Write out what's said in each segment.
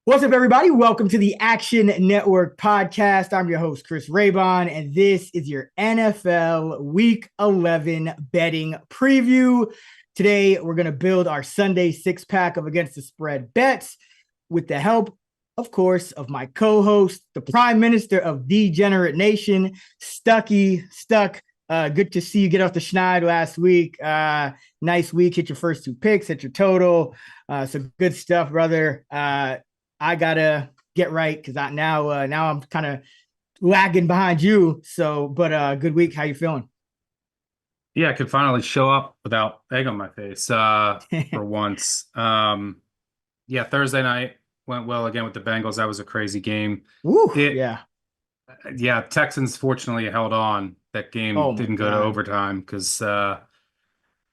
What's up, everybody? Welcome to the Action Network podcast. I'm your host, Chris Raybon, and this is your NFL Week 11 betting preview. Today, we're going to build our Sunday six-pack of Against the Spread bets with the help, of course, of my co-host, the Prime Minister of Degenerate Nation, Stuckey. Good to see you get off the schneid last week. Nice week. Hit your first two picks, hit your total. So good stuff, brother. I gotta get right because now I'm kind of lagging behind you. So, but good week. How you feeling? Yeah, I could finally show up without egg on my face for once. Yeah, Thursday night went well again with the Bengals. That was a crazy game. Woo, It, yeah. yeah, Texans fortunately held on. That game Oh my didn't go to God. overtime because yeah,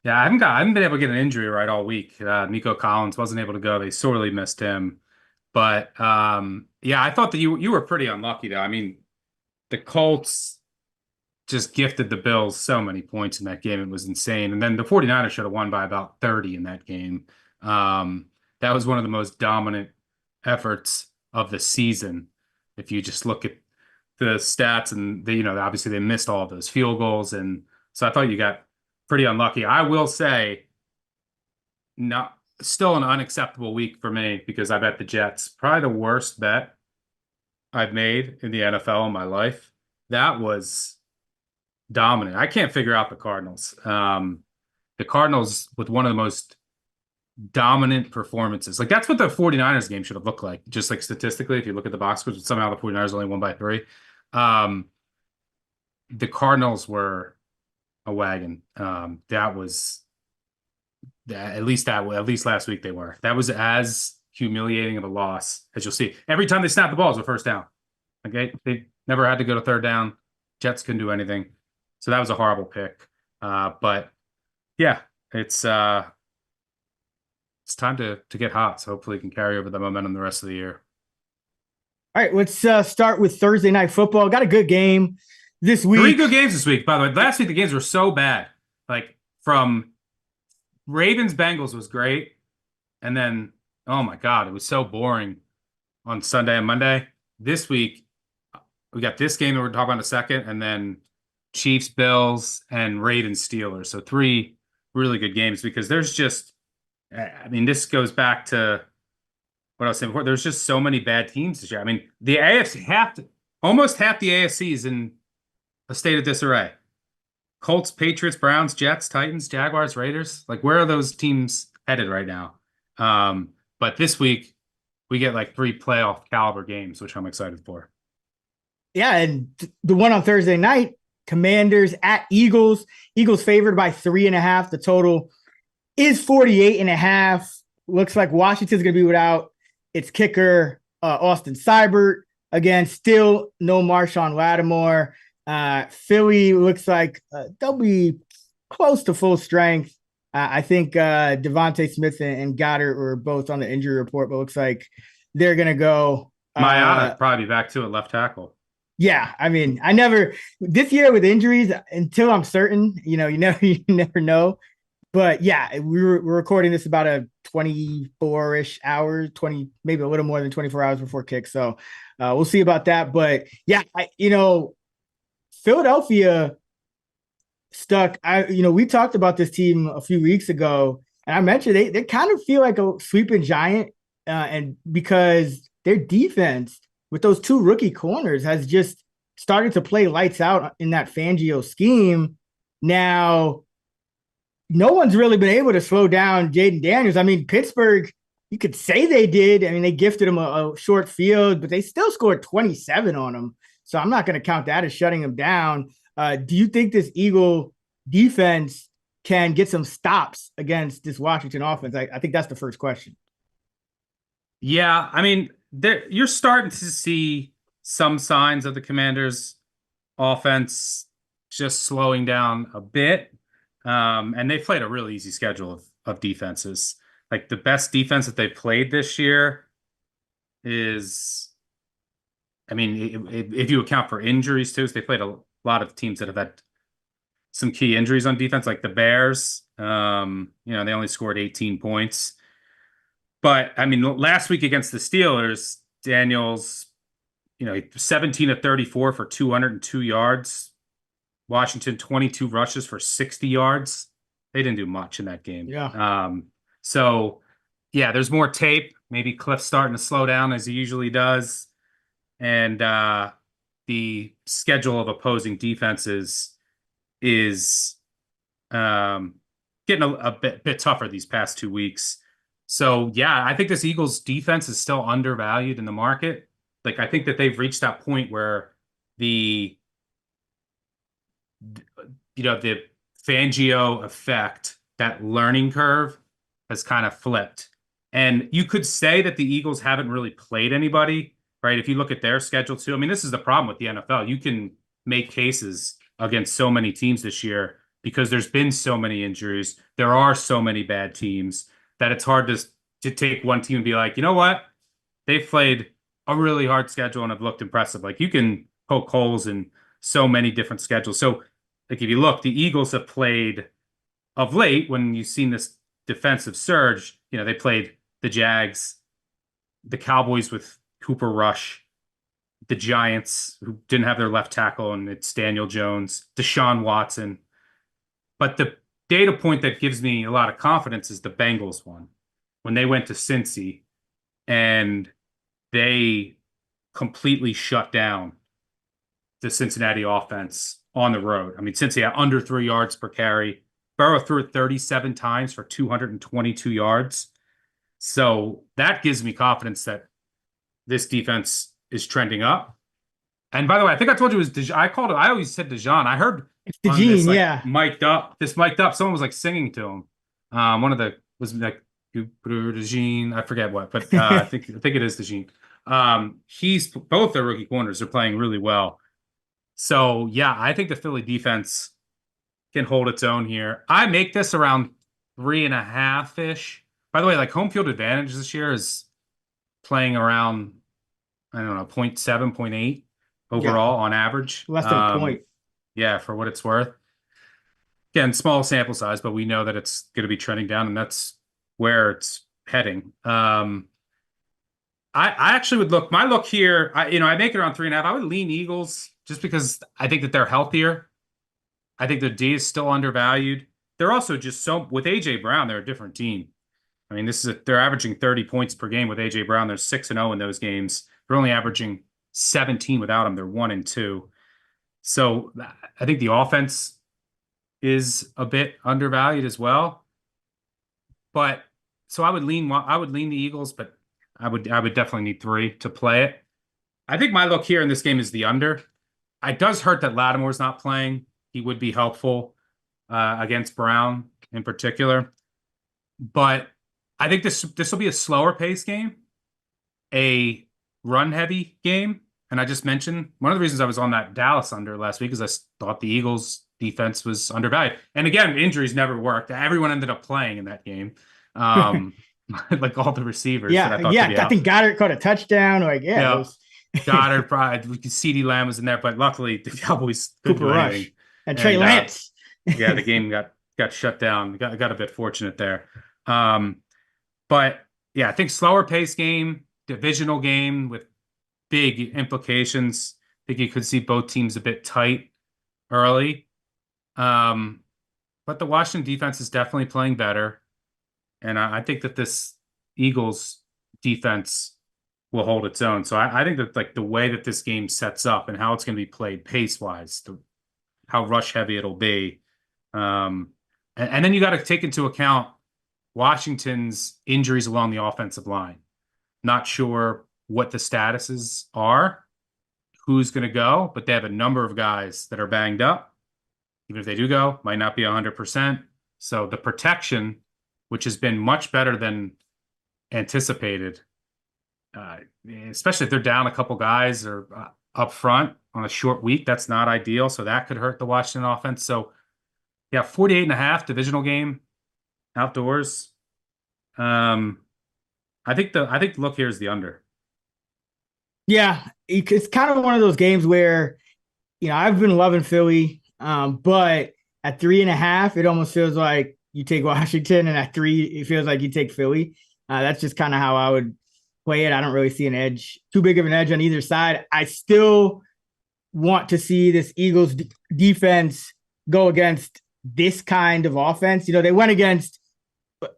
I haven't been able to get an injury right all week. Nico Collins wasn't able to go. They sorely missed him. But yeah, I thought that you were pretty unlucky though. I mean, the Colts just gifted the Bills so many points in that game. It was insane. And then the 49ers should have won by about 30 in that game. That was one of the most dominant efforts of the season. If you just look at the stats and obviously they missed all of those field goals. And so I thought you got pretty unlucky. I will say not still an unacceptable week for me because I bet the Jets. Probably the worst bet I've made in the NFL in my life. That was dominant. I can't figure out the Cardinals. The Cardinals with one of the most dominant performances. Like that's what the 49ers game should have looked like. Just like statistically, if you look at the box scores, somehow the 49ers only won by three. Um, the Cardinals were a wagon. That was that at least last week they were. That was as humiliating of a loss as you'll see. Every time they snapped the ball, it was a first down. Okay, they never had to go to third down. Jets couldn't do anything. So that was a horrible pick. But yeah, it's uh it's time to get hot. So hopefully it can carry over the momentum the rest of the year. All right, let's start with Thursday night football. Got a good game this Three good week. games this week, by the way. Last week the games were so bad. Like from Ravens Bengals was great. And then oh my God, it was so boring on Sunday and Monday. This week we got this game that we're talking about in a second, and then Chiefs, Bills, and Ravens, Steelers. So three really good games because there's just, I mean, this goes back to what I was saying before. There's just so many bad teams this year. I mean, the AFC, almost half the AFC is in a state of disarray. Colts, Patriots, Browns, Jets, Titans, Jaguars, Raiders. Like, where are those teams headed right now? But this week, we get like three playoff caliber games, which I'm excited for. Yeah, and the one on Thursday night, Commanders at Eagles. Eagles favored by 3.5. The total is 48 and a half. Looks like Washington's going to be without its kicker, Austin Seibert. Again, still no Marshawn Lattimore. Philly looks like they'll be close to full strength. I think Devontae Smith and Goddard were both on the injury report, but looks like they're going to go. Mayada probably be back to at left tackle. Yeah, I mean, I never this year with injuries until I'm certain, you never know. But yeah, we're recording this about a 24-ish hours, 20, maybe a little more than 24 hours before kick. So we'll see about that. But yeah, Philadelphia stuck. We talked about this team a few weeks ago, and I mentioned they kind of feel like a sleeping giant, and because their defense with those two rookie corners has just started to play lights out in that Fangio scheme. Now, no one's really been able to slow down Jaden Daniels. I mean, Pittsburgh, you could say they did. I mean, they gifted him a short field, but they still scored 27 on him. So I'm not going to count that as shutting him down. Do you think this Eagle defense can get some stops against this Washington offense? I think that's the first question. Yeah, I mean, you're starting to see some signs of the Commanders' offense just slowing down a bit. And they played a really easy schedule of defenses. Like the best defense that they've played this year is, I mean, if you account for injuries too, so they played a lot of teams that have had some key injuries on defense, like the Bears. They only scored 18 points. But I mean, last week against the Steelers, Daniels, 17 of 34 for 202 yards. Washington, 22 rushes for 60 yards. They didn't do much in that game. Yeah. So yeah, there's more tape. Maybe Cliff's starting to slow down as he usually does. And the schedule of opposing defenses is getting a bit tougher these past 2 weeks. So yeah, I think this Eagles defense is still undervalued in the market. Like I think that they've reached that point where the the Fangio effect, that learning curve has kind of flipped. And you could say that the Eagles haven't really played anybody, right? If you look at their schedule too. I mean, this is the problem with the NFL. You can make cases against so many teams this year because there's been so many injuries. There are so many bad teams that it's hard to take one team and be like, you know what? They've played a really hard schedule and have looked impressive. Like you can poke holes in so many different schedules. So like if you look, the Eagles have played of late when you've seen this defensive surge, they played the Jags, the Cowboys with Cooper Rush, the Giants who didn't have their left tackle and it's Daniel Jones, Deshaun Watson. But the data point that gives me a lot of confidence is the Bengals one. When they went to Cincy and they completely shut down the Cincinnati offense on the road. I mean, Cincy had under 3 yards per carry. Burrow threw it 37 times for 222 yards. So that gives me confidence that this defense is trending up. And by the way, I think I told you it was I called it. I always said Dejan. I heard It's on this DeJean, like yeah. mic'd up. Someone was like singing to him. One of the was like Dejan. I forget what, but I think it is Dejan. He's both their rookie corners are playing really well. So yeah, I think the Philly defense can hold its own here. I make this around 3.5-ish. By the way, like home field advantage this year is playing around, I don't know, 0.7, 0.8 Yeah. overall on average. Less than a point. Yeah, for what it's worth. Again, small sample size, but we know that it's going to be trending down, and that's where it's heading. I actually would look. My look here, I make it around 3.5. I would lean Eagles just because I think that they're healthier. I think the D is still undervalued. They're also just with AJ Brown, they're a different team. I mean, they're averaging 30 points per game with AJ Brown. They're 6-0 in those games. They're only averaging 17 without him. They're 1-2. So I think the offense is a bit undervalued as well. But so I would lean the Eagles, but I would definitely need 3 to play it. I think my look here in this game is the under. It does hurt that Lattimore's not playing. He would be helpful against Brown in particular. But I think this will be a slower pace game, a run heavy game. And I just mentioned one of the reasons I was on that Dallas under last week is I thought the Eagles defense was undervalued. And again, injuries never worked. Everyone ended up playing in that game. Like all the receivers that I thought could be I out. think Goddard caught a touchdown. Like, yeah, Yeah. Goddard, probably CeeDee Lamb was in there, but luckily the Cowboys couldn't Cooper do Rush anything. and Trey Lance. Yeah, the game got shut down. Got a bit fortunate there. But yeah, I think slower pace game, divisional game with big implications. I think you could see both teams a bit tight early. But the Washington defense is definitely playing better. And I think that this Eagles defense will hold its own. So I think that like the way that this game sets up and how it's going to be played pace wise, how rush heavy it'll be. And then you got to take into account Washington's injuries along the offensive line. Not sure what the statuses are, who's going to go, but they have a number of guys that are banged up. Even if they do go, might not be 100%. So the protection, which has been much better than anticipated, especially if they're down a couple guys or up front on a short week, that's not ideal. So that could hurt the Washington offense. So yeah, 48.5 divisional game outdoors. I think the look here is the under. Yeah, it's kind of one of those games where, I've been loving Philly, but at 3.5, it almost feels like you take Washington, and at 3, it feels like you take Philly. That's just kind of how I would play it. I don't really see an edge, too big of an edge on either side. I still want to see this Eagles defense go against this kind of offense. They went against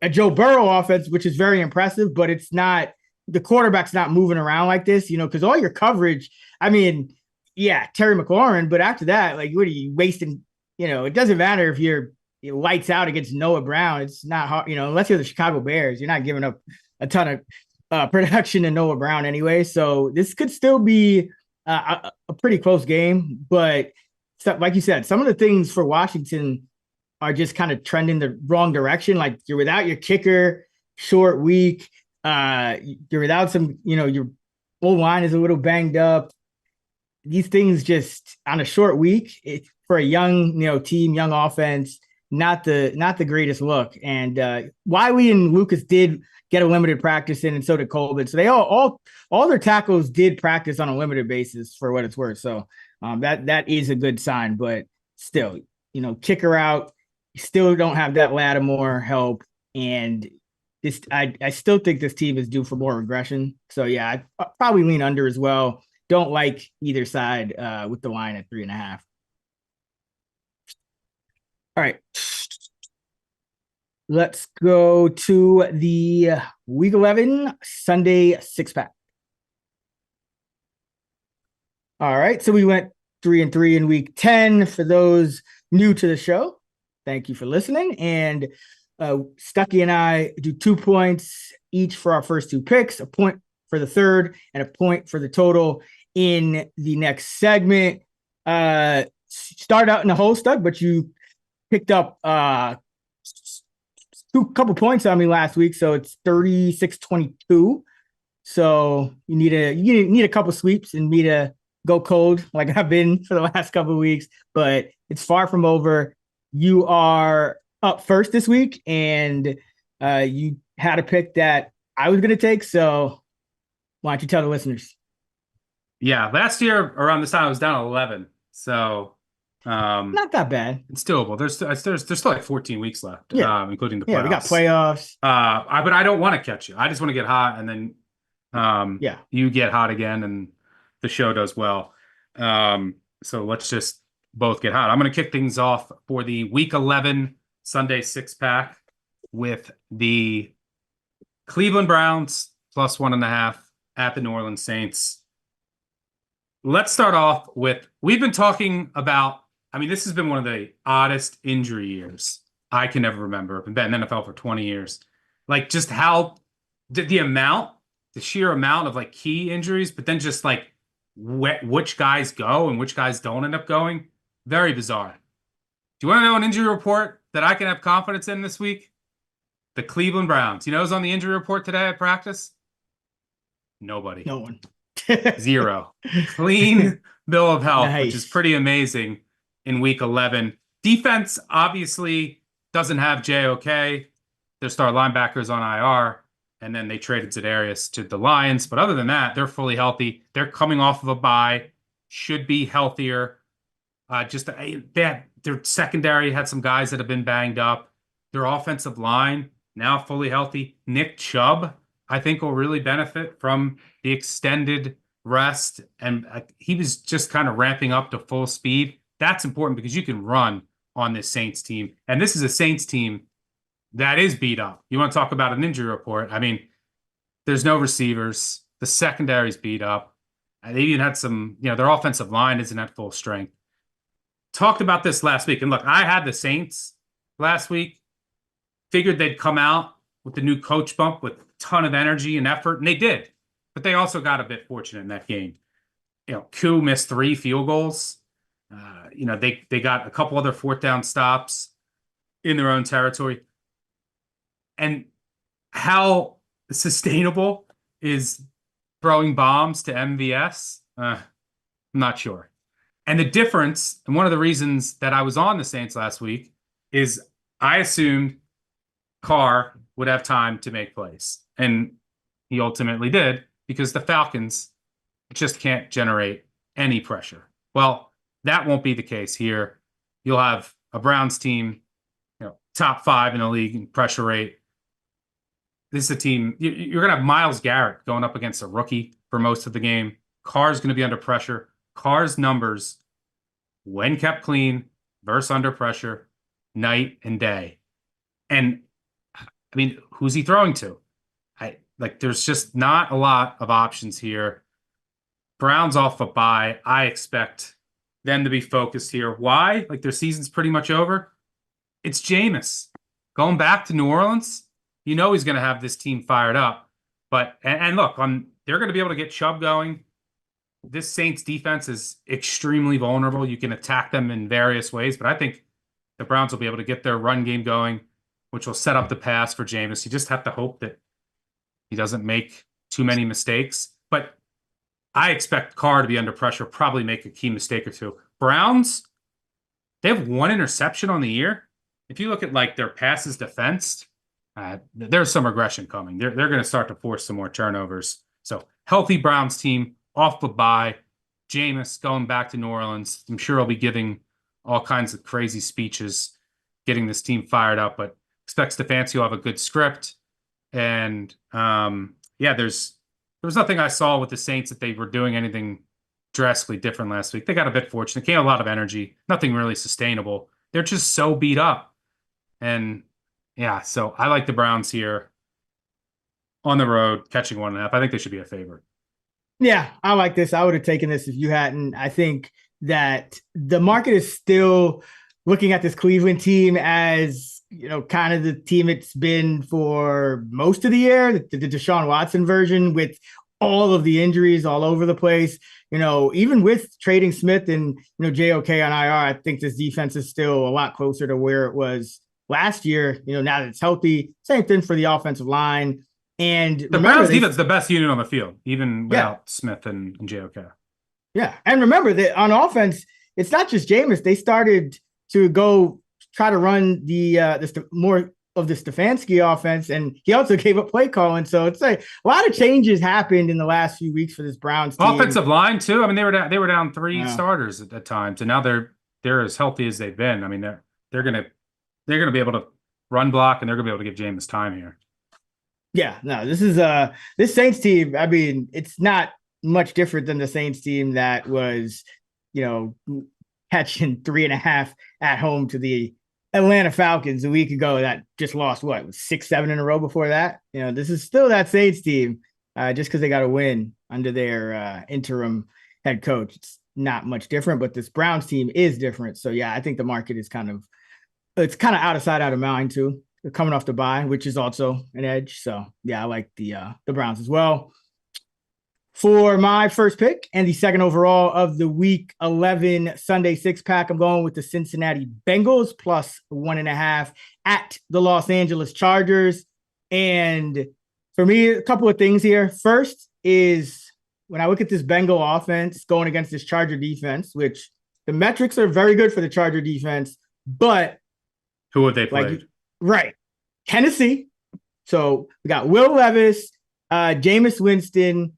a Joe Burrow offense, which is very impressive, but it's not, the quarterback's not moving around like this, because all your coverage, I mean, yeah, Terry McLaurin, but after that, like, what are you wasting? It doesn't matter if you're lights out against Noah Brown. It's not hard, unless you're the Chicago Bears, you're not giving up a ton of production to Noah Brown anyway. So this could still be a pretty close game, but like you said, some of the things for Washington are just kind of trending the wrong direction. Like, you're without your kicker, short week. You're without some, your old line is a little banged up. These things just on a short week for a young, team, young offense, not the greatest look. And Wiley and Lucas did get a limited practice in, and so did Colvin. So they all their tackles did practice on a limited basis, for what it's worth. So that is a good sign. But still, kicker out, you still don't have that Lattimore help, and I still think this team is due for more regression. So yeah, I probably lean under as well. Don't like either side with the line at 3.5. All right. Let's go to the Week 11 Sunday 6-pack. All right. So we went 3-3 in Week 10. For those new to the show, thank you for listening. And Stuckey and I do 2 points each for our first 2 picks, a point for the third, and a point for the total in the next segment. Start out in the hole, Stuck, but you picked up a couple points on me last week, so it's 36-22. So you need a couple sweeps and me to go cold like I've been for the last couple of weeks, but it's far from over. You are up first this week, and you had a pick that I was going to take. So why don't you tell the listeners? Yeah, last year around this time I was down 11, so not that bad. It's doable. There's still like 14 weeks left, yeah, including the playoffs. Yeah, we got playoffs. But I don't want to catch you. I just want to get hot, and then you get hot again, and the show does well. So let's just both get hot. I'm going to kick things off for the Week 11 Sunday 6-pack with the Cleveland Browns plus 1.5 at the New Orleans Saints. Let's start off with, we've been talking about, this has been one of the oddest injury years I can ever remember. I've been in the NFL for 20 years. Like, just how the sheer amount of like key injuries, but then just like which guys go and which guys don't end up going. Very bizarre. Do you want to know an injury report that I can have confidence in this week? The Cleveland Browns. You know who's on the injury report today at practice? Nobody. No one. 0. Clean bill of health, nice. Which is pretty amazing in Week 11. Defense obviously doesn't have JOK. Their star linebackers on IR, and then they traded Za'Darius to the Lions. But other than that, they're fully healthy. They're coming off of a bye, should be healthier. Their secondary had some guys that have been banged up. Their offensive line now fully healthy. Nick Chubb, I think, will really benefit from the extended rest, and he was just kind of ramping up to full speed. That's important because you can run on this Saints team, and this is a Saints team that is beat up. You want to talk about an injury report? There's no receivers. The secondary's beat up. They even had some, their offensive line isn't at full strength. Talked about this last week, and look, I had the Saints last week. Figured they'd come out with the new coach bump with a ton of energy and effort, and they did. But they also got a bit fortunate in that game. Koo missed 3 field goals. They got a couple other 4th down stops in their own territory. And how sustainable is throwing bombs to MVS? I'm not sure. And the difference, and one of the reasons that I was on the Saints last week, is I assumed Carr would have time to make plays. And he ultimately did, because the Falcons just can't generate any pressure. Well, that won't be the case here. You'll have a Browns team, top 5 in the league in pressure rate. this is a team. You're going to have Myles Garrett going up against a rookie for most of the game. Carr's going to be under pressure. Carr's numbers, when kept clean, versus under pressure, night and day. And I mean, who's he throwing to? There's just not a lot of options here. Browns off a bye. I expect them to be focused here. Why? Like, their season's pretty much over. It's Jameis going back to New Orleans. You know he's going to have this team fired up. But and look, they're going to be able to get Chubb going. This Saints defense is extremely vulnerable. You can attack them in various ways, but I think the Browns will be able to get their run game going, which will set up the pass for Jameis. You just have to hope that he doesn't make too many mistakes. But I expect Carr to be under pressure, probably make a key mistake or two. Browns, they have one interception on the year. If you look at like their passes defensed, there's some regression coming. They're going to start to force some more turnovers. So healthy Browns team off the bye. Jameis going back to New Orleans. I'm sure he'll be giving all kinds of crazy speeches, getting this team fired up. But expect Stefanski will have a good script. And yeah, there was nothing I saw with the Saints that they were doing anything drastically different last week. They got a bit fortunate. Came a lot of energy. Nothing really sustainable. They're just so beat up. And yeah, so I like the Browns here on the road, catching 1.5. I think they should be a favorite. Yeah, I like this. I would have taken this if you hadn't. I think that the market is still looking at this Cleveland team as, kind of the team it's been for most of the year, the Deshaun Watson version, with all of the injuries all over the place. Even with trading Smith and, JOK on IR, I think this defense is still a lot closer to where it was last year. Now that it's healthy, same thing for the offensive line. And the Browns defense is the best unit on the field, even without Smith and JOK. Yeah. And remember that on offense, it's not just Jameis. They started to go try to run the more of the Stefanski offense, and he also gave up play calling. So it's like a lot of changes happened in the last few weeks for this Browns team. Offensive line too. I mean, they were down 3 starters at times, and now they're as healthy as they've been. I mean, they're gonna be able to run block, and they're gonna be able to give Jameis time here. Yeah, no, this is this Saints team. I mean, it's not much different than the Saints team that was, catching 3.5 at home to the Atlanta Falcons a week ago that just lost 6-7 in a row before that. This is still that Saints team, just because they got a win under their interim head coach. It's not much different, but this Browns team is different. So yeah, I think the market is kind of out of sight, out of mind too. They're coming off the bye, which is also an edge. So yeah, I like the Browns as well. For my first pick and the second overall of the Week 11 Sunday 6-pack, I'm going with the Cincinnati Bengals plus 1.5 at the Los Angeles Chargers. And for me, a couple of things here. First is when I look at this Bengal offense going against this Charger defense, which the metrics are very good for the Charger defense, but who would they play? Right. Tennessee. So we got Will Levis, Jameis Winston,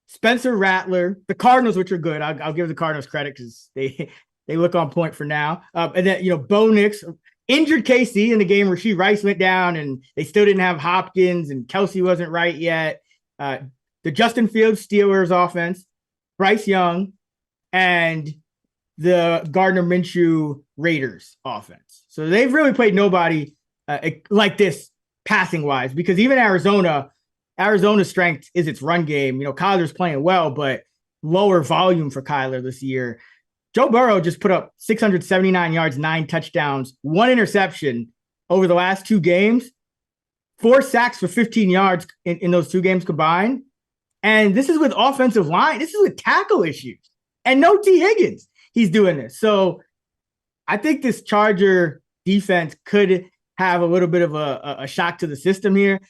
Spencer Rattler, the Cardinals, which are good. I'll give the Cardinals credit because they look on point for now. And then, Bo Nix, injured KC in the game where Rashee Rice went down and they still didn't have Hopkins and Kelsey wasn't right yet. The Justin Fields Steelers offense, Bryce Young, and the Gardner Minshew Raiders offense. So they've really played nobody like this passing wise, because even Arizona's strength is its run game. Kyler's playing well, but lower volume for Kyler this year. Joe Burrow just put up 679 yards, 9 touchdowns, 1 interception over the last 2 games, 4 sacks for 15 yards in those 2 games combined. And this is with offensive line. This is with tackle issues and no T. Higgins. He's doing this. So I think this Charger defense could have a little bit of a shock to the system here.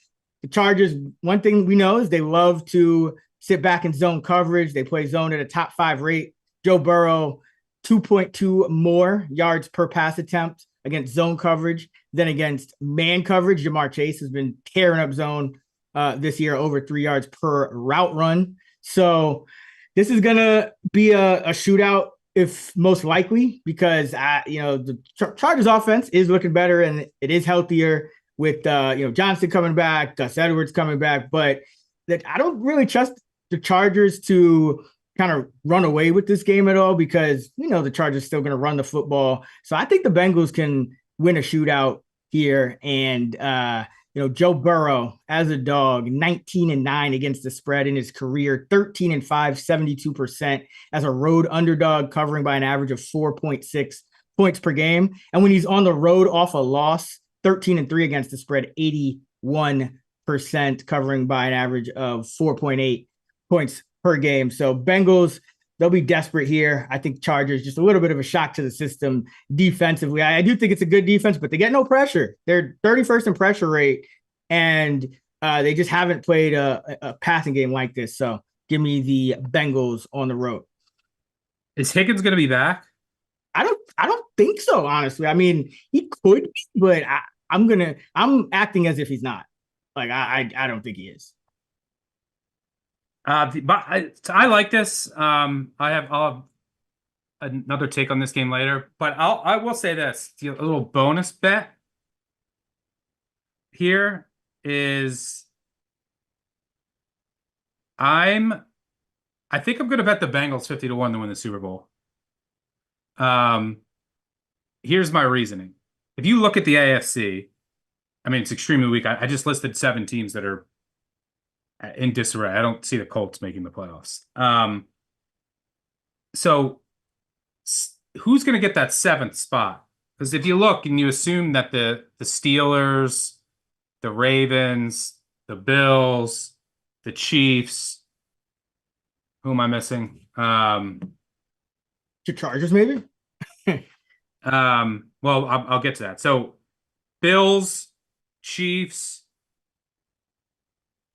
The Chargers, one thing we know is they love to sit back in zone coverage. They play zone at a top 5 rate. Joe Burrow, 2.2 more yards per pass attempt against zone coverage than against man coverage. Jamar Chase has been tearing up zone this year, over 3 yards per route run. So this is going to be a shootout, if most likely, because the Chargers offense is looking better and it is healthier. with Johnson coming back, Gus Edwards coming back, but that I don't really trust the Chargers to kind of run away with this game at all because the Chargers still going to run the football. So I think the Bengals can win a shootout here. And Joe Burrow as a dog, 19-9 against the spread in his career, 13-5, 72% as a road underdog, covering by an average of 4.6 points per game. And when he's on the road off a loss, 13-3 against the spread, 81%, covering by an average of 4.8 points per game. So Bengals, they'll be desperate here. I think Chargers, just a little bit of a shock to the system defensively. I do think it's a good defense, but they get no pressure. They're 31st in pressure rate, and they just haven't played a passing game like this. So give me the Bengals on the road. Is Higgins going to be back? I don't think so, honestly. I mean, he could be, but I'm acting as if he's not. Like I don't think he is. But I like this. I'll have another take on this game later, but I will say this: a little bonus bet here is I think I'm going to bet the Bengals 50-1 to win the Super Bowl. Here's my reasoning. If you look at the AFC, I mean, it's extremely weak. I just listed 7 teams that are in disarray. I don't see the Colts making the playoffs. So who's going to get that 7th spot? Because if you look and you assume that the Steelers, the Ravens, the Bills, the Chiefs, who am I missing? The Chargers, maybe? Well, I'll get to that. So Bills, Chiefs,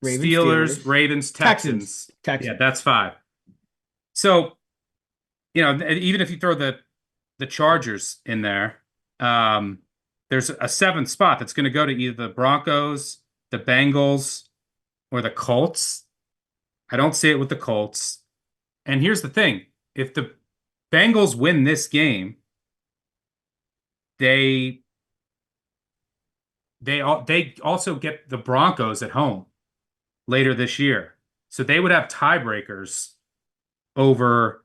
Steelers, Ravens, Texans. Yeah, that's 5. So, even if you throw the Chargers in there, there's a 7th spot that's going to go to either the Broncos, the Bengals, or the Colts. I don't see it with the Colts. And here's the thing. If the Bengals win this game, they also get the Broncos at home later this year. So they would have tiebreakers over,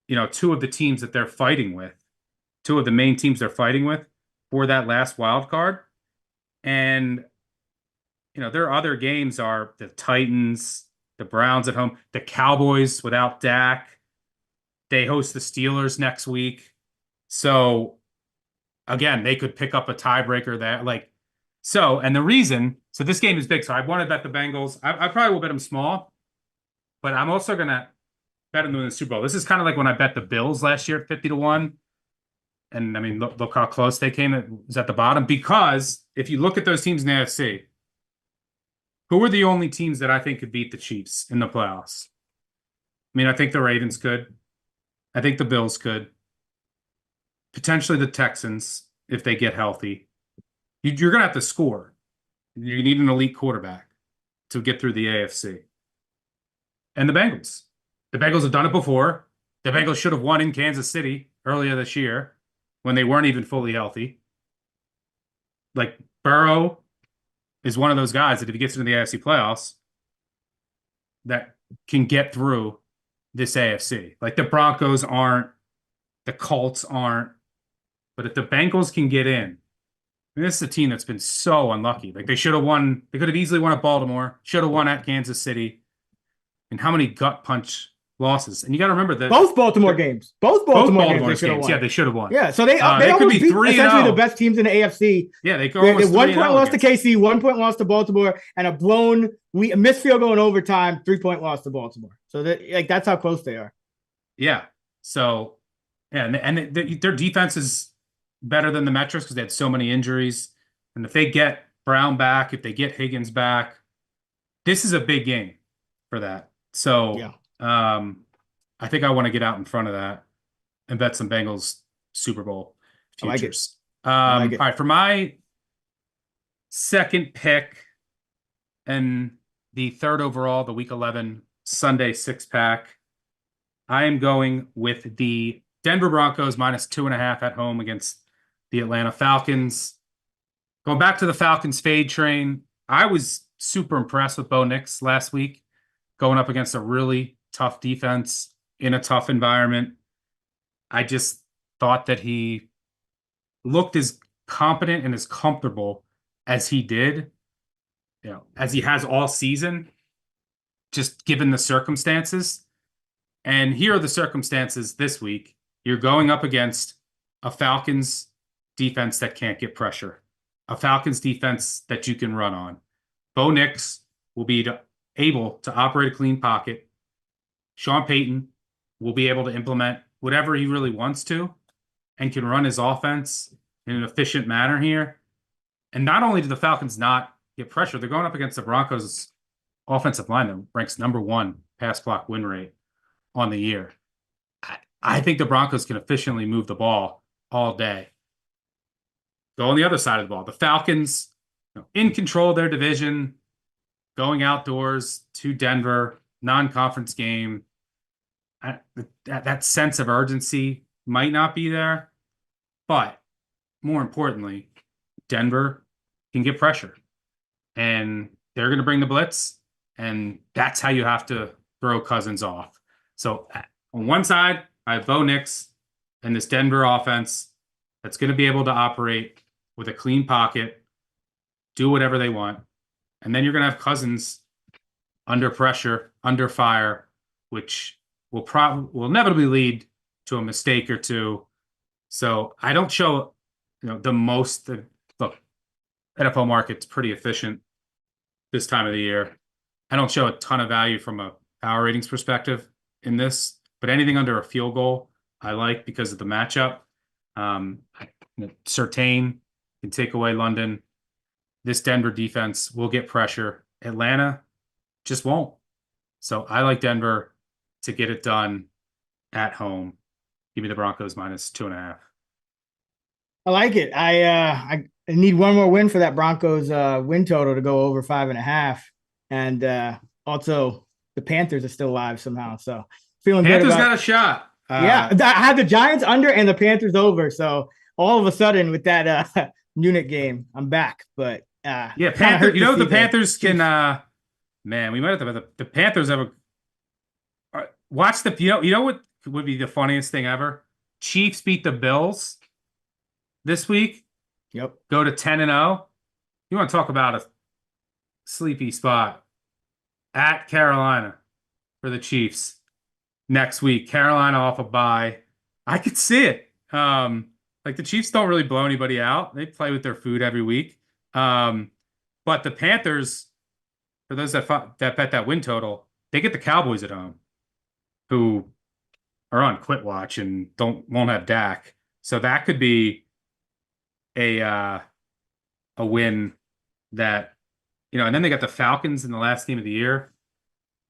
2 of the teams that they're fighting with, 2 of the main teams they're fighting with for that last wild card. And, their other games are the Titans, the Browns at home, the Cowboys without Dak. They host the Steelers next week. So again, they could pick up a tiebreaker there. And the reason, so this game is big. So I want to bet the Bengals. I probably will bet them small, but I'm also going to bet them in the Super Bowl. This is kind of like when I bet the Bills last year at 50-1. And I mean, look how close they came. It was at the bottom because if you look at those teams in the AFC, who are the only teams that I think could beat the Chiefs in the playoffs? I mean, I think the Ravens could. I think the Bills could. Potentially the Texans if they get healthy. You're going to have to score. You need an elite quarterback to get through the AFC. And the Bengals. The Bengals have done it before. The Bengals should have won in Kansas City earlier this year when they weren't even fully healthy. Like, Burrow is one of those guys that if he gets into the AFC playoffs, that can get through this AFC. Like, the Broncos aren't, the Colts aren't, but if the Bengals can get in, I mean, this is a team that's been so unlucky. Like, they should have won, they could have easily won at Baltimore, should have won at Kansas City. And how many gut punch losses? And you got to remember that both Baltimore games, both Baltimore games, yeah, they should have won. Yeah, so they could be beat 3-0. Essentially the best teams in the AFC. Yeah, they go almost 1 point loss to KC, 1 point loss to Baltimore, and a missed field goal in overtime, 3-point loss to Baltimore. So that's how close they are. Yeah. So, yeah, and their defense is better than the Metros because they had so many injuries. And if they get Brown back, if they get Higgins back, this is a big game for that. So, yeah. I think I want to get out in front of that and bet some Bengals Super Bowl futures. I like it. All right, for my second pick and the 3rd overall, the Week 11 Sunday 6-pack, I am going with the Denver Broncos -2.5 at home against the Atlanta Falcons. Going back to the Falcons fade train, I was super impressed with Bo Nix last week, going up against a really tough defense in a tough environment. I just thought that he looked as competent and as comfortable as he did, as he has all season, just given the circumstances. And here are the circumstances this week. You're going up against a Falcons defense that can't get pressure, a Falcons defense that you can run on. Bo Nix will be able to operate a clean pocket. Sean Payton will be able to implement whatever he really wants to and can run his offense in an efficient manner here. And not only do the Falcons not get pressure, they're going up against the Broncos offensive line that ranks #1 pass block win rate on the year. I think the Broncos can efficiently move the ball all day. Go on the other side of the ball. The Falcons, in control of their division, going outdoors to Denver, non-conference game. That sense of urgency might not be there, but more importantly, Denver can get pressure, and they're going to bring the blitz, and that's how you have to throw Cousins off. So on one side, I have Bo Nix and this Denver offense that's going to be able to operate with a clean pocket, do whatever they want. And then you're going to have Cousins under pressure, under fire, which will inevitably lead to a mistake or two. So I don't show, the most. Look, NFL market's pretty efficient this time of the year. I don't show a ton of value from a power ratings perspective in this, but anything under a field goal, I like because of the matchup. Surtain can take away London. This Denver defense will get pressure. Atlanta just won't. So I like Denver to get it done at home. Give me the Broncos -2.5. I like it. I need one more win for that Broncos win total to go over 5.5. And also the Panthers are still alive somehow. So feeling Panthers good about, got a shot. Yeah, I had the Giants under and the Panthers over. So all of a sudden with that Munich game, I'm back. But yeah, Panthers. The Panthers can. Man, we might have to. The Panthers have a. Watch the. You know what would be the funniest thing ever? Chiefs beat the Bills this week. Yep. Go to 10-0. You want to talk about a sleepy spot at Carolina for the Chiefs next week. Carolina off a bye. I could see it. Like the Chiefs don't really blow anybody out. They play with their food every week. But the Panthers, for those that bet that win total, they get the Cowboys at home, who are on quit watch and won't have Dak. So that could be a win that, and then they got the Falcons in the last game of the year.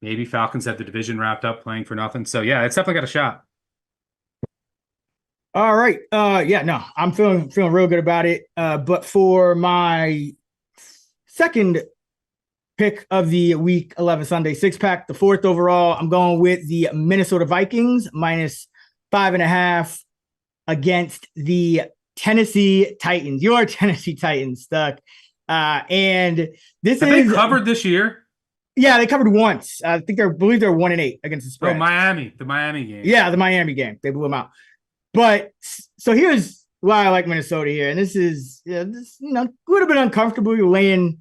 Maybe Falcons have the division wrapped up playing for nothing. So yeah, it's definitely got a shot. All right. Yeah, no, I'm feeling real good about it. But for my second pick of the week 11 Sunday 6-pack, the fourth overall, I'm going with the Minnesota Vikings -5.5 against the Tennessee Titans. Your Tennessee Titans, Stuck. And this Have they covered this year? Yeah, they covered once. I believe they're 1-8 against the spread. Oh, the Miami game. Yeah, the Miami game. They blew them out. But so here's why I like Minnesota here, and this is a little bit uncomfortable. You're laying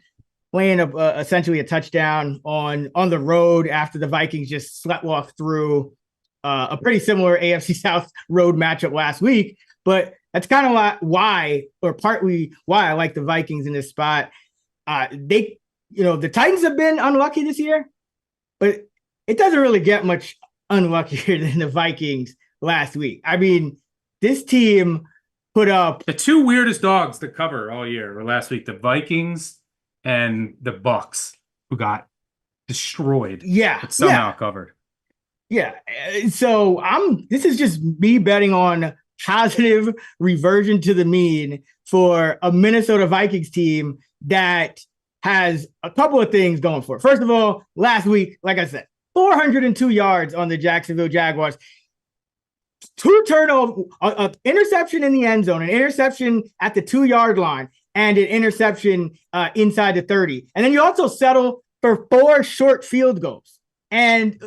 essentially a touchdown on the road after the Vikings just sweatwalked through a pretty similar AFC South road matchup last week. But that's kind of partly why I like the Vikings in this spot. The Titans have been unlucky this year, but it doesn't really get much unluckier than the Vikings last week. I mean, this team put up the two weirdest dogs to cover all year were last week, the Vikings and the Bucks, who got destroyed. Yeah. But somehow covered. Yeah. So this is just me betting on positive reversion to the mean for a Minnesota Vikings team that has a couple of things going for it. First of all, last week, like I said, 402 yards on the Jacksonville Jaguars. 2 turnovers, interception in the end zone, an interception at the 2-yard line, and an interception inside the 30. And then you also settle for 4 short field goals. And,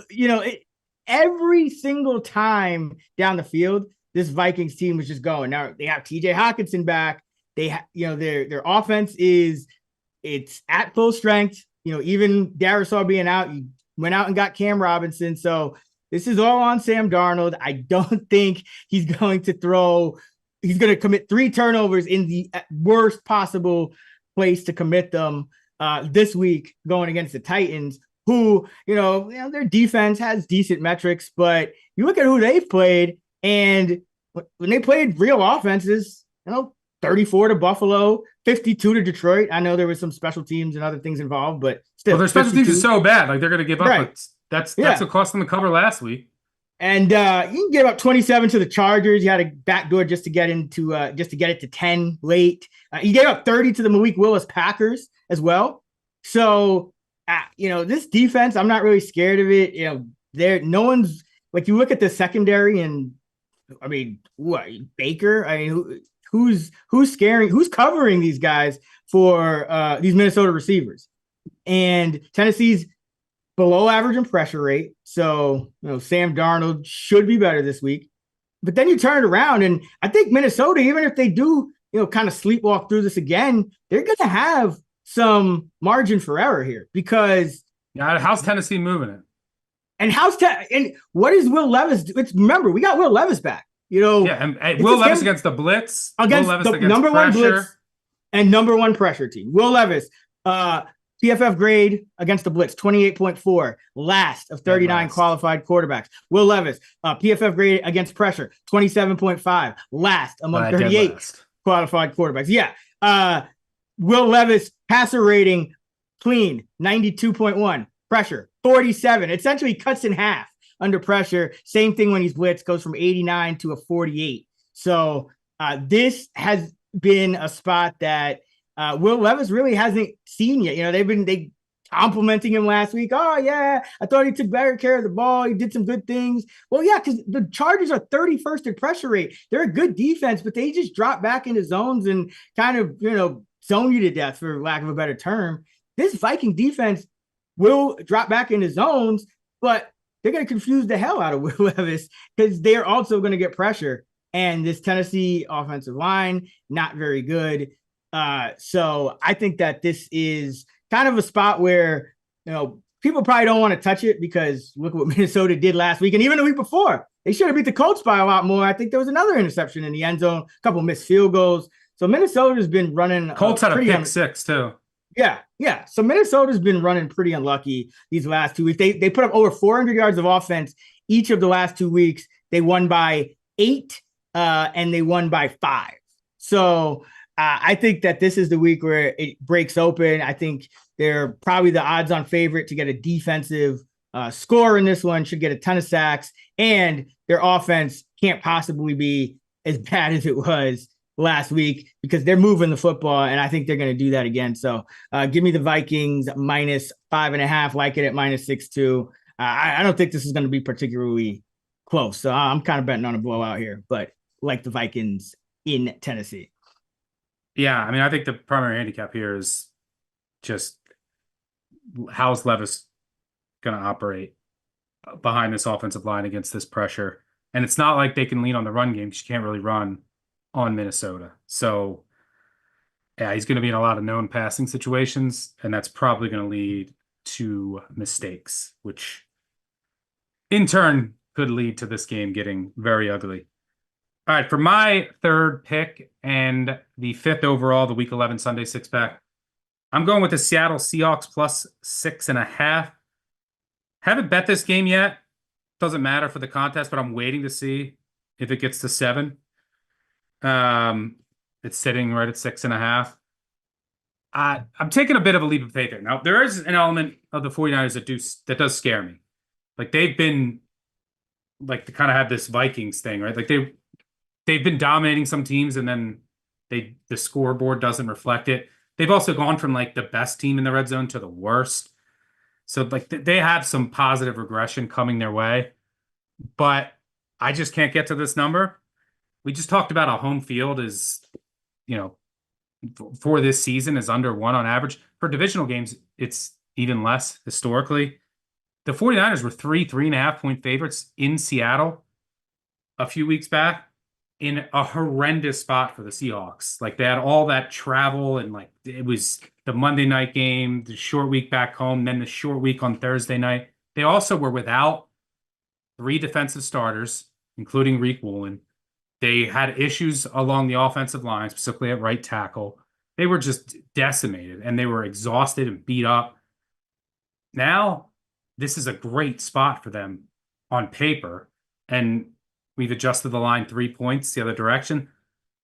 every single time down the field, this Vikings team was just going. Now they have TJ Hawkinson back. Their offense it's at full strength. Even Darisaw being out, you went out and got Cam Robinson. So this is all on Sam Darnold. I don't think he's going to commit 3 turnovers in the worst possible place to commit them this week going against the Titans, who, their defense has decent metrics, but you look at who they've played, and when they played real offenses, 34 to Buffalo, 52 to Detroit. I know there was some special teams and other things involved, but still. Well, their special 52. teams is so bad. Like, they're going to give up. Right. That's what cost them the cover last week. And you can give up 27 to the Chargers. You had a backdoor just to get it to 10 late. You gave up 30 to the Malik Willis Packers as well. So, this defense, I'm not really scared of it. No one's like, you look at the secondary, and I mean, what, Baker? I mean, who's covering these guys for these Minnesota receivers? And Tennessee's below average in pressure rate. So, Sam Darnold should be better this week. But then you turn it around, and I think Minnesota, even if they do, kind of sleepwalk through this again, they're going to have some margin for error here, because how's Tennessee moving it? And and what is Will Levis? Remember, we got Will Levis back. And Will Levis against the blitz, against the number one blitz and number one pressure team. Will Levis, PFF grade against the blitz, 28.4, last of 39 qualified quarterbacks. Will Levis, PFF grade against pressure, 27.5, last among 38 qualified quarterbacks. Yeah. Will Levis, passer rating, clean, 92.1, pressure, 47. Essentially cuts in half under pressure. Same thing when he's blitzed, goes from 89 to a 48. So this has been a spot that Will Levis really hasn't seen yet. They complimenting him last week. Oh, yeah, I thought he took better care of the ball. He did some good things. Well, yeah, because the Chargers are 31st in pressure rate. They're a good defense, but they just drop back into zones and kind of, zone you to death, for lack of a better term. This Viking defense will drop back into zones, but they're going to confuse the hell out of Will Levis, because they're also going to get pressure. And this Tennessee offensive line, not very good. So I think that this is kind of a spot where, people probably don't want to touch it, because look what Minnesota did last week. And even the week before, they should have beat the Colts by a lot more. I think there was another interception in the end zone, a couple missed field goals. So Minnesota's been running. Colts had a pick six too. Yeah. So Minnesota's been running pretty unlucky these last 2 weeks. They put up over 400 yards of offense each of the last 2 weeks. They won by 8 and they won by 5. So I think that this is the week where it breaks open. I think they're probably the odds-on favorite to get a defensive score in this one, should get a ton of sacks, and their offense can't possibly be as bad as it was last week, because they're moving the football, and I think they're going to do that again. So give me the Vikings -5.5, like it at -6.2. I don't think this is going to be particularly close. So I'm kind of betting on a blowout here, but like the Vikings in Tennessee. Yeah, I mean, I think the primary handicap here is just how's Levis going to operate behind this offensive line against this pressure. And it's not like they can lean on the run game, because you can't really run on Minnesota. So, yeah, he's going to be in a lot of known passing situations, and that's probably going to lead to mistakes, which in turn could lead to this game getting very ugly. All right, for my third pick and the 5th overall, the Week 11 Sunday 6-pack, I'm going with the Seattle Seahawks +6.5. Haven't bet this game yet. Doesn't matter for the contest, but I'm waiting to see if it gets to 7. It's sitting right at 6.5. I'm taking a bit of a leap of faith here. Now, there is an element of the 49ers that does scare me. Like, they've been, like, they kind of have this Vikings thing, right? Like, they've been dominating some teams, and then the scoreboard doesn't reflect it. They've also gone from, like, the best team in the red zone to the worst. So, like, they have some positive regression coming their way. But I just can't get to this number. We just talked about how home field is, for this season is under 1 on average. For divisional games, it's even less historically. The 49ers were 3.5 point favorites in Seattle a few weeks back in a horrendous spot for the Seahawks. Like they had all that travel and like it was the Monday night game, the short week back home, then the short week on Thursday night. They also were without 3 defensive starters, including Reek Woolen. They had issues along the offensive line, specifically at right tackle. They were just decimated and they were exhausted and beat up. Now, this is a great spot for them on paper. And we've adjusted the line 3 points the other direction.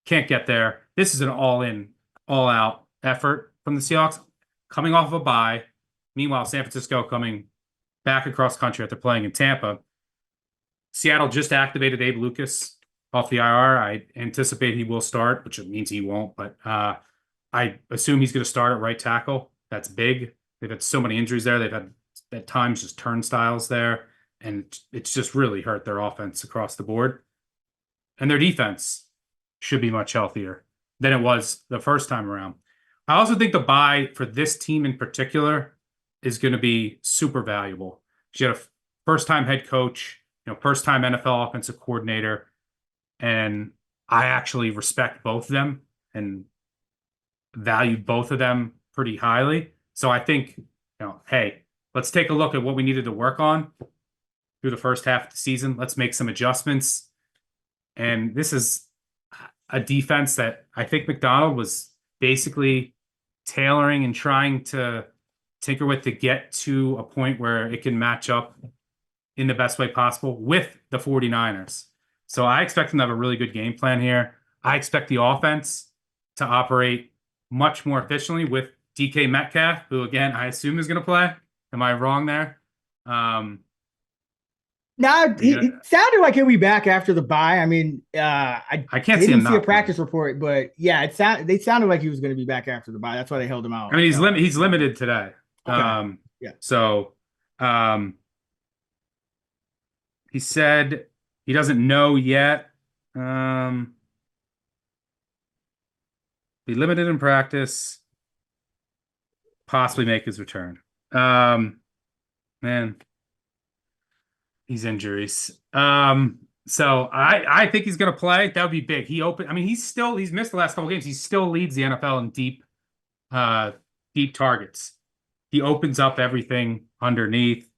Can't get there. This is an all-in, all-out effort from the Seahawks coming off of a bye. Meanwhile, San Francisco coming back across country after playing in Tampa. Seattle just activated Abe Lucas off the IR. I anticipate he will start, which means he won't, but I assume he's going to start at right tackle. That's big. They've had so many injuries there. They've had at times just turnstiles there, and it's just really hurt their offense across the board. And their defense should be much healthier than it was the first time around. I also think the bye for this team in particular is going to be super valuable. You had a first-time head coach, first-time NFL offensive coordinator, and I actually respect both of them and value both of them pretty highly. So I think, hey, let's take a look at what we needed to work on through the first half of the season. Let's make some adjustments. And this is a defense that I think McDonald was basically tailoring and trying to tinker with to get to a point where it can match up in the best way possible with the 49ers. So I expect them to have a really good game plan here. I expect the offense to operate much more efficiently with DK Metcalf, who, again, I assume is going to play. Am I wrong there? No, he sounded like he'll be back after the bye. I mean, I can't see him didn't see a not practice playing. report, but yeah, they sounded like he was going to be back after the bye. That's why they held him I out. mean, he's limited today. Okay. Yeah. So he said he doesn't know yet. Be limited in practice, possibly make his return. Man, these injuries. So I think he's gonna play. That would be big. I mean, he's missed the last couple games. He still leads the NFL in deep targets. He opens up everything underneath.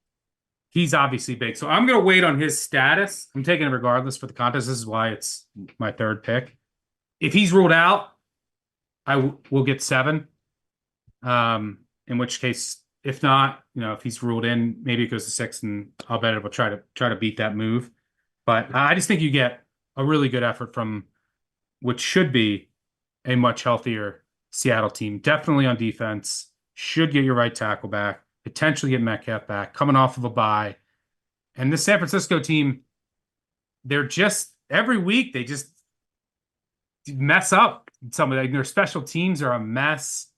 He's obviously big. So I'm gonna wait on his status. I'm taking it regardless for the contest. This is why it's my third pick. If he's ruled out, will get 7. In which case, if not, if he's ruled in, maybe it goes to 6, and I'll bet it will try to beat that move. But I just think you get a really good effort from which should be a much healthier Seattle team. Definitely on defense. Should get your right tackle back, potentially get Metcalf back, coming off of a bye. And the San Francisco team, they're just every week they just mess up. Some of their special teams are a mess.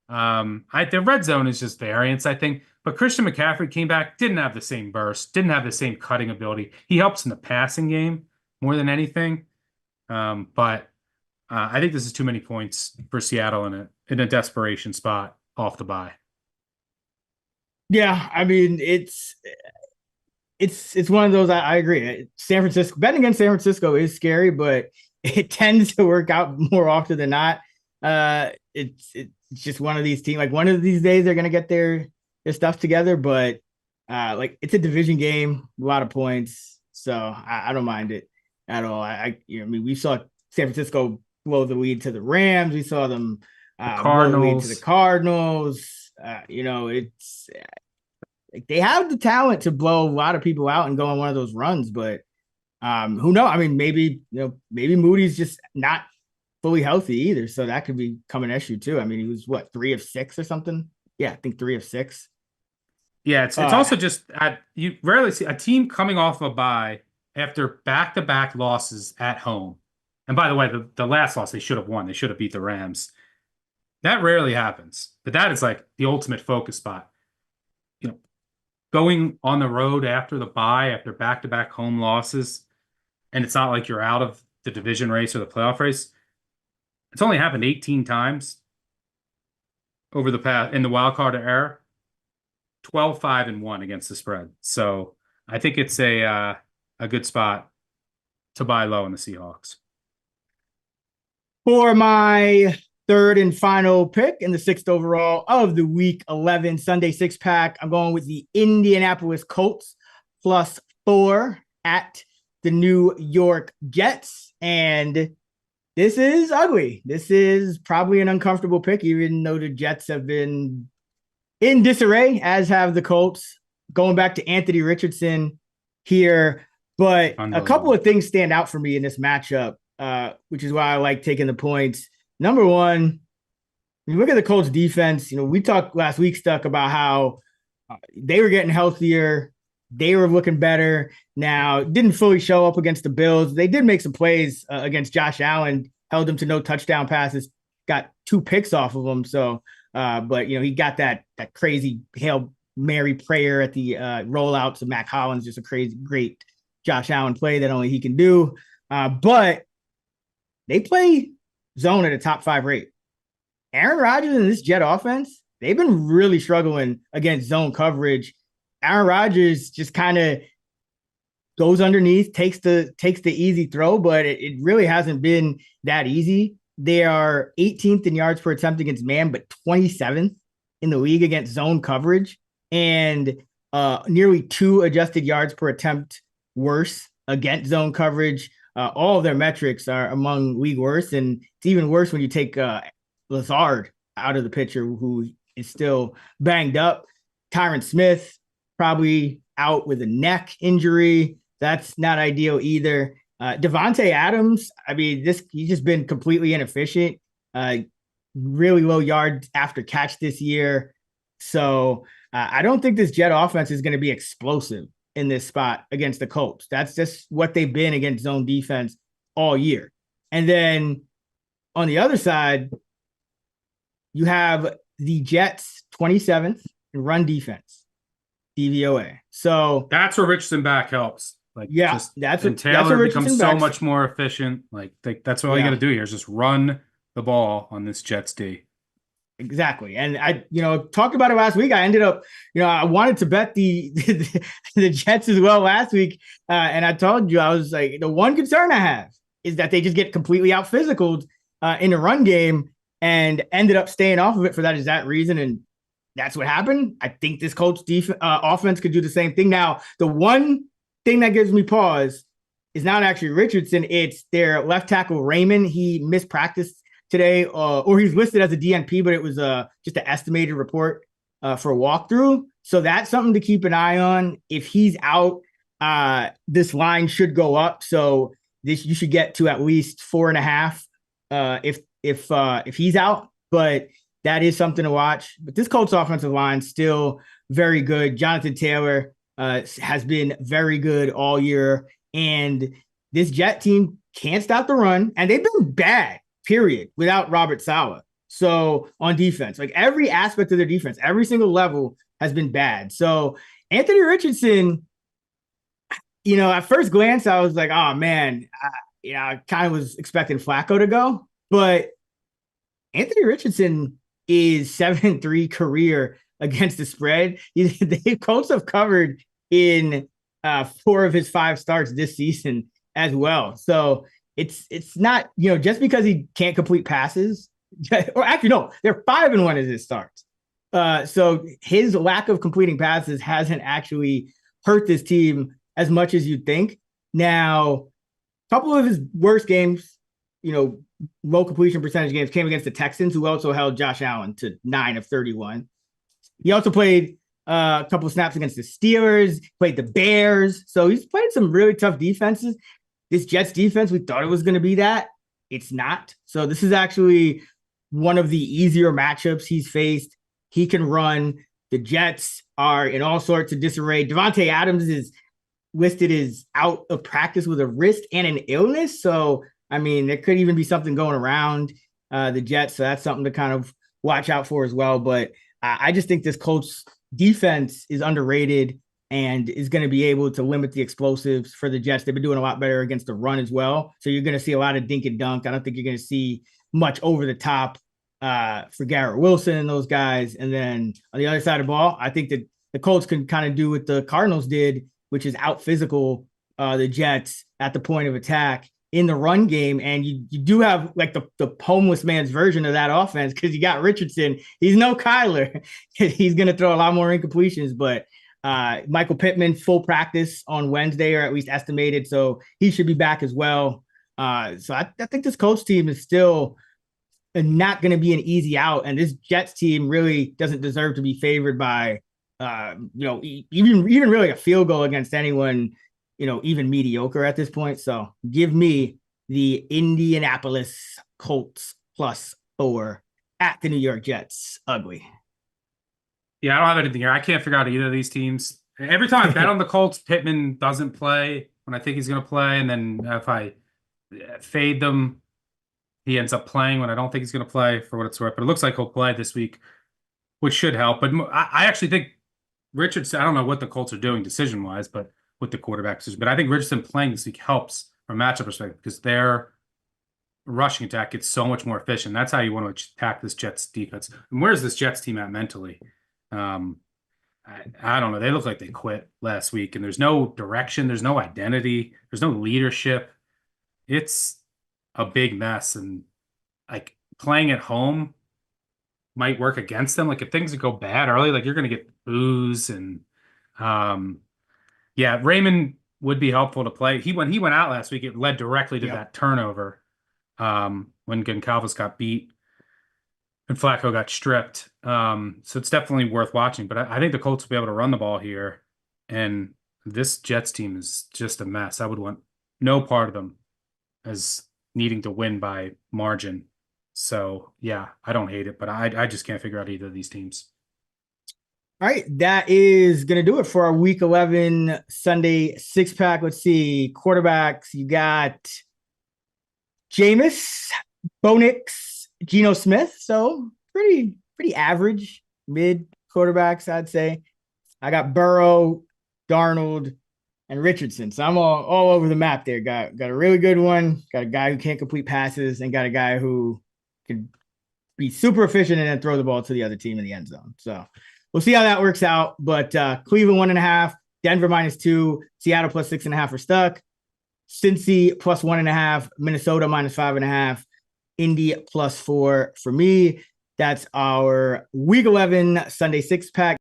The red zone is just variance, I think. But Christian McCaffrey came back, didn't have the same burst, didn't have the same cutting ability. He helps in the passing game more than anything. But I think this is too many points for Seattle in a desperation spot off the bye. Yeah, I mean it's one of those. I agree. San Francisco betting against San Francisco is scary, but it tends to work out more often than not. It's just one of these teams. Like one of these days, they're gonna get their stuff together. But like it's a division game, a lot of points, so I don't mind it at all. I mean, we saw San Francisco blow the lead to the Rams. We saw them blow the lead to the Cardinals. It's like they have the talent to blow a lot of people out and go on one of those runs, but who knows? I mean, maybe Moody's just not fully healthy either, so that could become an issue too. I mean, he was what 3 of 6 or something. Yeah, I think 3 of 6. Yeah, it's also just you rarely see a team coming off a bye after back-to-back losses at home. And by the way, the last loss they should have won. They should have beat the Rams. That rarely happens, but that is like the ultimate focus spot. Going on the road after the bye, after back-to-back home losses, and it's not like you're out of the division race or the playoff race. It's only happened 18 times over the past in the wild card era. 12-5-1 against the spread. So I think it's a good spot to buy low in the Seahawks. For my third and final pick in the sixth overall of the Week 11 Sunday six pack, I'm going with the Indianapolis Colts +4 at the New York Jets. And this is ugly. This is probably an uncomfortable pick, even though the Jets have been in disarray, as have the Colts. Going back to Anthony Richardson here. But a couple of things stand out for me in this matchup, which is why I like taking the points. Number one, when you look at the Colts defense, we talked last week, Stuck, about how they were getting healthier. They were looking better. Now, didn't fully show up against the Bills. They did make some plays against Josh Allen, held him to no touchdown passes, got 2 picks off of him. So, but he got that crazy Hail Mary prayer at the rollouts of Mac Hollins, just a crazy, great Josh Allen play that only he can do. But they play zone at a top 5 rate. Aaron Rodgers and this Jet offense, they've been really struggling against zone coverage. Aaron Rodgers just kind of goes underneath, takes the easy throw, but it really hasn't been that easy. They are 18th in yards per attempt against man, but 27th in the league against zone coverage, and nearly 2 adjusted yards per attempt worse against zone coverage. All of their metrics are among league worst, and it's even worse when you take Lazard out of the picture, who is still banged up. Tyron Smith probably out with a neck injury. That's not ideal either. Devontae Adams, he's just been completely inefficient. Really low yards after catch this year. So I don't think this Jet offense is going to be explosive in this spot against the Colts. That's just what they've been against zone defense all year. And then on the other side, you have the Jets 27th in run defense, DVOA. So that's where Richardson back helps. Taylor becomes so much more efficient. That's all you got to do here is just run the ball on this Jets D. Exactly. And I, talked about it last week. I ended up, I wanted to bet the Jets as well last week. And I told you, I was like, the one concern I have is that they just get completely out physicaled in the run game, and ended up staying off of it for that exact reason. And that's what happened. I think this Colts offense could do the same thing. Now, the one thing that gives me pause is not actually Richardson. It's their left tackle, Raymond. He missed practice today, or he's listed as a DNP, but it was just an estimated report for a walkthrough. So that's something to keep an eye on. If he's out, this line should go up. So you should get to at least 4.5 if he's out. But that is something to watch. But this Colts offensive line still very good. Jonathan Taylor has been very good all year, and this Jet team can't stop the run, and they've been bad, period, without Robert Saleh. So on defense, every aspect of their defense, every single level has been bad. So Anthony Richardson, at first glance, I was like, oh man, I kind of was expecting Flacco to go, but Anthony Richardson is 7-3 career against the spread. The Colts have covered in 4 of his 5 starts this season as well. So it's not, just because he can't complete passes, or actually, no, they're 5-1 as his starts. So his lack of completing passes hasn't actually hurt this team as much as you'd think. Now, a couple of his worst games, low completion percentage games, came against the Texans, who also held Josh Allen to 9 of 31. He also played a couple of snaps against the Steelers, played the Bears. So he's played some really tough defenses. This Jets defense, we thought it was going to be that. It's not. So this is actually one of the easier matchups he's faced. He can run. The Jets are in all sorts of disarray. Devontae Adams is listed as out of practice with a wrist and an illness. So, there could even be something going around the Jets. So that's something to kind of watch out for as well. But I just think this Colts defense is underrated and is going to be able to limit the explosives for the Jets. They've been doing a lot better against the run as well. So you're going to see a lot of dink and dunk. I don't think you're going to see much over the top for Garrett Wilson and those guys. And then on the other side of the ball, I think that the Colts can kind of do what the Cardinals did, which is out physical the Jets at the point of attack in the run game. And you do have like the homeless man's version of that offense because you got Richardson. He's no Kyler. He's going to throw a lot more incompletions, but Michael Pittman, full practice on Wednesday, or at least estimated. So he should be back as well. So I think this Colts team is still not going to be an easy out. And this Jets team really doesn't deserve to be favored by, even really a field goal against anyone, even mediocre at this point. So give me the Indianapolis Colts +4 at the New York Jets. Ugly. Yeah, I don't have anything here. I can't figure out either of these teams. Every time I bet on the Colts, Pittman doesn't play when I think he's going to play. And then if I fade them, he ends up playing when I don't think he's going to play, for what it's worth. But it looks like he'll play this week, which should help. But I actually think Richardson, I don't know what the Colts are doing decision-wise, but with the quarterback position. But I think Richardson playing this week helps from a matchup perspective because their rushing attack gets so much more efficient. That's how you want to attack this Jets defense. And where's this Jets team at mentally? I don't know. They look like they quit last week, and there's no direction. There's no identity. There's no leadership. It's a big mess, and like playing at home might work against them. Like if things go bad early, like you're going to get boos and Raymond would be helpful to play. When he went out last week, it led directly to that turnover when Goncalves got beat and Flacco got stripped. So it's definitely worth watching. But I think the Colts will be able to run the ball here, and this Jets team is just a mess. I would want no part of them as needing to win by margin. So, yeah, I don't hate it, but I just can't figure out either of these teams. All right, that is going to do it for our Week 11 Sunday six-pack. Let's see, quarterbacks. You got Jameis, Bo Nix, Geno Smith. So pretty average mid quarterbacks, I'd say. I got Burrow, Darnold, and Richardson. So I'm all over the map there. Got a really good one. Got a guy who can't complete passes, and got a guy who can be super efficient and then throw the ball to the other team in the end zone. So we'll see how that works out. But Cleveland 1.5, Denver -2, Seattle +6.5 for Stuck, Cincy +1.5, Minnesota -5.5, Indy +4 for me. That's our Week 11 Sunday six-pack.